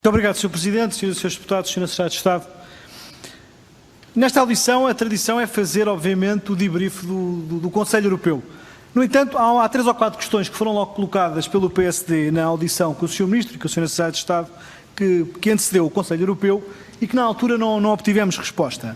Muito obrigado, Sr. Presidente, Srs. e Srs. Deputados, Sra. Secretária de Estado. Nesta audição, a tradição é fazer, obviamente, o debrief do Conselho Europeu. No entanto, há 3 ou 4 questões que foram logo colocadas pelo PSD na audição com o Sr. Ministro e com a Sra. Secretária de Estado que antecedeu o Conselho Europeu e que na altura não obtivemos resposta.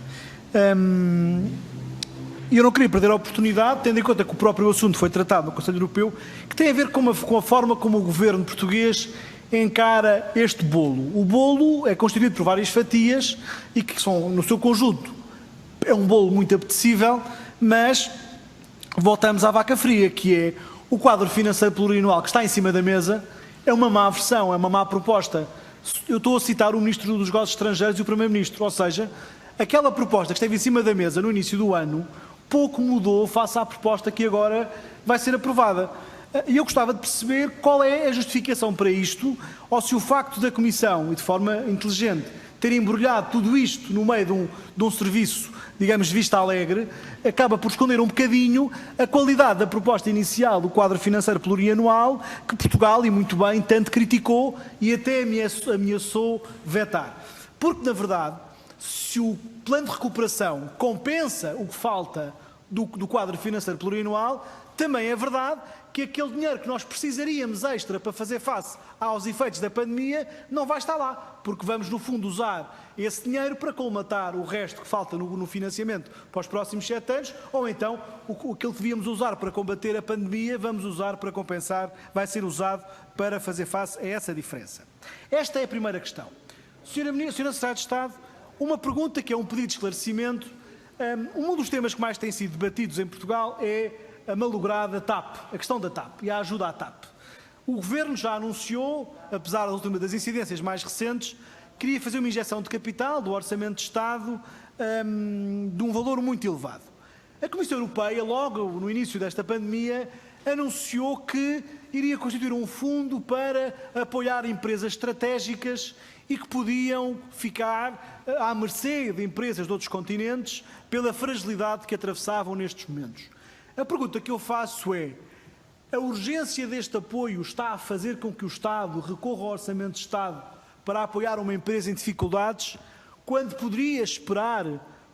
E eu não queria perder a oportunidade, tendo em conta que o próprio assunto foi tratado no Conselho Europeu, que tem a ver com a forma como o governo português encara este bolo. O bolo é constituído por várias fatias e que são, no seu conjunto, é um bolo muito apetecível, mas voltamos à vaca fria, que é o quadro financeiro plurianual que está em cima da mesa, é uma má versão, é uma má proposta. Eu estou a citar o Ministro dos Negócios Estrangeiros e o Primeiro-Ministro, ou seja, aquela proposta que esteve em cima da mesa no início do ano, pouco mudou face à proposta que agora vai ser aprovada. E eu gostava de perceber qual é a justificação para isto, ou se o facto da Comissão, e de forma inteligente, ter embrulhado tudo isto no meio de um serviço, digamos, de vista alegre, acaba por esconder um bocadinho a qualidade da proposta inicial do quadro financeiro plurianual, que Portugal, e muito bem, tanto criticou e até ameaçou vetar. Porque, na verdade, se o plano de recuperação compensa o que falta do quadro financeiro plurianual, também é verdade que aquele dinheiro que nós precisaríamos extra para fazer face aos efeitos da pandemia não vai estar lá, porque vamos, no fundo, usar esse dinheiro para colmatar o resto que falta no financiamento para os próximos 7 anos, ou então aquilo que devíamos usar para combater a pandemia, vamos usar para compensar, vai ser usado para fazer face a essa diferença. Esta é a primeira questão. Sra. Secretária de Estado, uma pergunta que é um pedido de esclarecimento. Um dos temas que mais têm sido debatidos em Portugal é a malograda TAP, a questão da TAP e a ajuda à TAP. O Governo já anunciou, apesar das incidências mais recentes, queria fazer uma injeção de capital do Orçamento de Estado de um valor muito elevado. A Comissão Europeia, logo no início desta pandemia, anunciou que iria constituir um fundo para apoiar empresas estratégicas e que podiam ficar à mercê de empresas de outros continentes pela fragilidade que atravessavam nestes momentos. A pergunta que eu faço é: a urgência deste apoio está a fazer com que o Estado recorra ao Orçamento de Estado para apoiar uma empresa em dificuldades, quando poderia esperar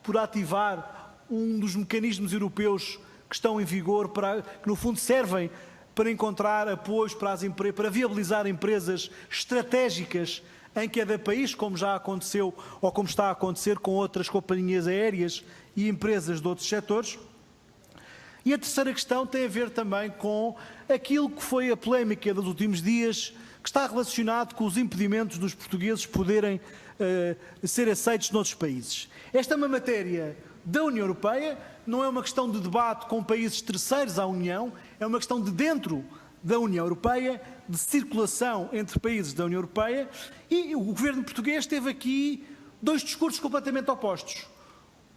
por ativar um dos mecanismos europeus que estão em vigor, que no fundo servem para encontrar apoios para viabilizar empresas estratégicas em cada país, como já aconteceu ou como está a acontecer com outras companhias aéreas e empresas de outros setores? E a terceira questão tem a ver também com aquilo que foi a polémica dos últimos dias, que está relacionado com os impedimentos dos portugueses poderem ser aceitos noutros países. Esta é uma matéria da União Europeia, não é uma questão de debate com países terceiros à União, é uma questão de dentro da União Europeia, de circulação entre países da União Europeia, e o governo português teve aqui 2 discursos completamente opostos.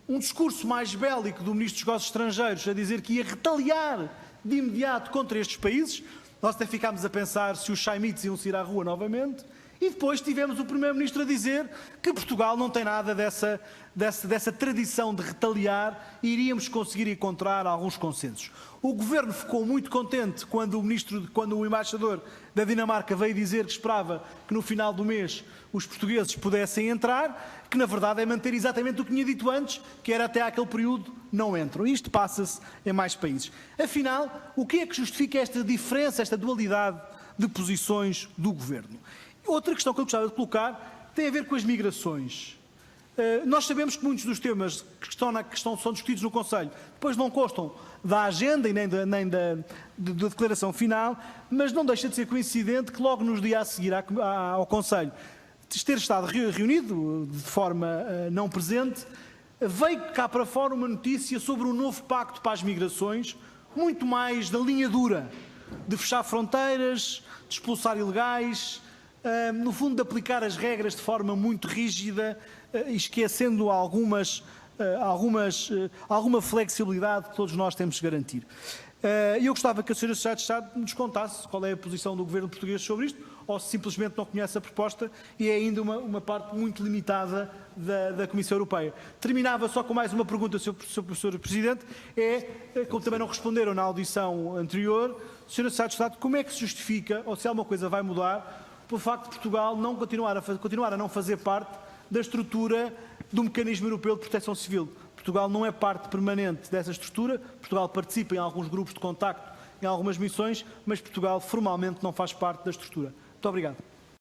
Um discurso mais bélico do Ministro dos Negócios Estrangeiros a dizer que ia retaliar de imediato contra estes países. Nós até ficámos a pensar se os Chaimites iam sair à rua novamente. E depois tivemos o Primeiro-Ministro a dizer que Portugal não tem nada dessa tradição de retaliar e iríamos conseguir encontrar alguns consensos. O Governo ficou muito contente quando o embaixador da Dinamarca veio dizer que esperava que no final do mês os portugueses pudessem entrar, que na verdade é manter exatamente o que tinha dito antes, que era até aquele período não entram. Isto passa-se em mais países. Afinal, o que é que justifica esta diferença, esta dualidade de posições do Governo? Outra questão que eu gostava de colocar tem a ver com as migrações. Nós sabemos que muitos dos temas que são discutidos no Conselho depois não constam da agenda e nem da declaração final, mas não deixa de ser coincidente que logo nos dias a seguir ao Conselho ter estado reunido de forma não presente, veio cá para fora uma notícia sobre um novo pacto para as migrações, muito mais da linha dura, de fechar fronteiras, de expulsar ilegais, no fundo de aplicar as regras de forma muito rígida, esquecendo alguma flexibilidade que todos nós temos de garantir. E eu gostava que a Sra. Secretária de Estado nos contasse qual é a posição do Governo português sobre isto, ou se simplesmente não conhece a proposta e é ainda uma parte muito limitada da Comissão Europeia. Terminava só com mais uma pergunta, Sr. Presidente, como também não responderam na audição anterior, Sra. Secretária de Estado, como é que se justifica, ou se alguma coisa vai mudar, pelo facto de Portugal não continuar a não fazer parte da estrutura do Mecanismo Europeu de Proteção Civil. Portugal não é parte permanente dessa estrutura, Portugal participa em alguns grupos de contacto, em algumas missões, mas Portugal formalmente não faz parte da estrutura. Muito obrigado.